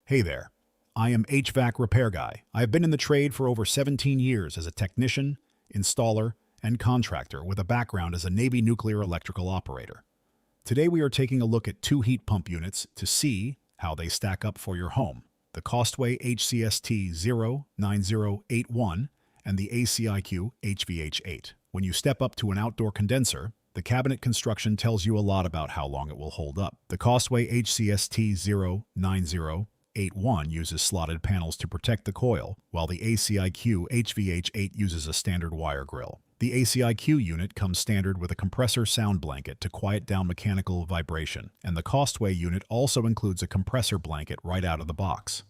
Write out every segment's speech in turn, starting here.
Hey there. I am HVAC repair guy. I have been in the trade for over 17 years as a technician, installer, and contractor with a background as a Navy nuclear electrical operator. Today we are taking a look at two heat pump units to see how they stack up for your home. The Costway HCST09081 and the ACiQ HVH8. When you step up to an outdoor condenser, the cabinet construction tells you a lot about how long it will hold up. The Costway HCST09081 uses slotted panels to protect the coil, while the ACiQ HVH8 uses a standard wire grill. The ACiQ unit comes standard with a compressor sound blanket to quiet down mechanical vibration, and the Costway unit also includes a compressor blanket right out of the box.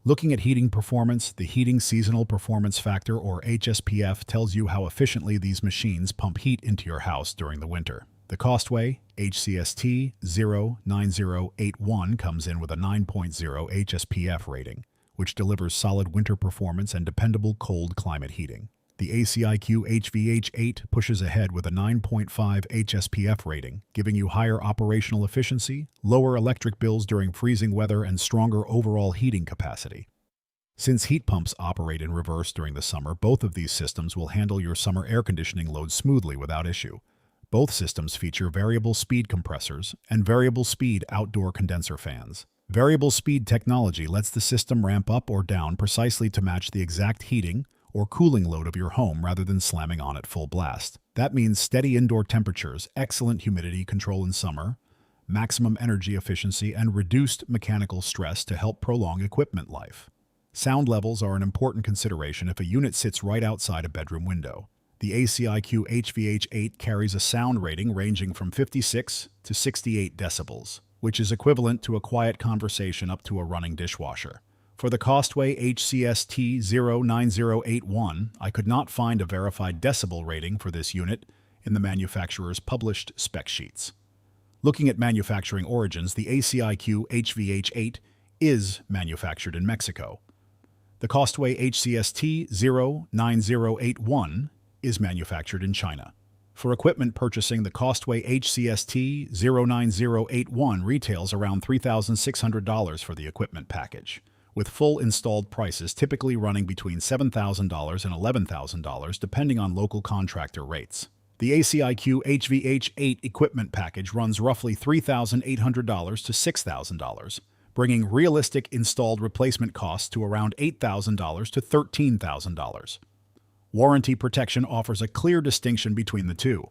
Looking at heating performance, the Heating Seasonal Performance Factor, or HSPF, tells you how efficiently these machines pump heat into your house during the winter. The Costway HCST09081 comes in with a 9.0 HSPF rating, which delivers solid winter performance and dependable cold climate heating. The ACiQ HVH8 pushes ahead with a 9.5 HSPF rating, giving you higher operational efficiency, lower electric bills during freezing weather, and stronger overall heating capacity. Since heat pumps operate in reverse during the summer, both of these systems will handle your summer air conditioning load smoothly without issue. Both systems feature variable speed compressors and variable speed outdoor condenser fans. Variable speed technology lets the system ramp up or down precisely to match the exact heating or cooling load of your home rather than slamming on at full blast. That means steady indoor temperatures, excellent humidity control in summer, maximum energy efficiency, and reduced mechanical stress to help prolong equipment life. Sound levels are an important consideration if a unit sits right outside a bedroom window. The ACiQ HVH8 carries a sound rating ranging from 56 to 68 decibels, which is equivalent to a quiet conversation up to a running dishwasher. For the Costway HCST09081, I could not find a verified decibel rating for this unit in the manufacturer's published spec sheets. Looking at manufacturing origins, the ACiQ HVH8 is manufactured in Mexico. The Costway HCST09081 is manufactured in China. For equipment purchasing, the Costway HCST09081 retails around $3,600 for the equipment package, with full installed prices typically running between $7,000 and $11,000 depending on local contractor rates. The ACiQ HVH8 equipment package runs roughly $3,800 to $6,000, bringing realistic installed replacement costs to around $8,000 to $13,000. Warranty protection offers a clear distinction between the two.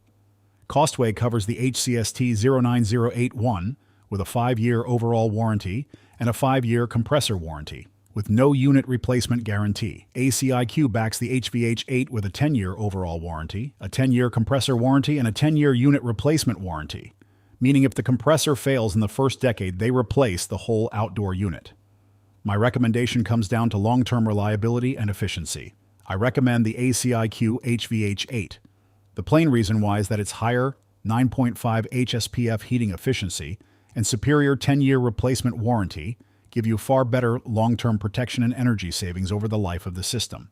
Costway covers the HCST09081 with a 5-year overall warranty and a 5-year compressor warranty, with no unit replacement guarantee. ACiQ backs the HVH8 with a 10-year overall warranty, a 10-year compressor warranty, and a 10-year unit replacement warranty, meaning if the compressor fails in the first decade, they replace the whole outdoor unit. My recommendation comes down to long-term reliability and efficiency. I recommend the ACiQ HVH8. The plain reason why is that its higher 9.5 HSPF heating efficiency and superior 10-year replacement warranty give you far better long-term protection and energy savings over the life of the system.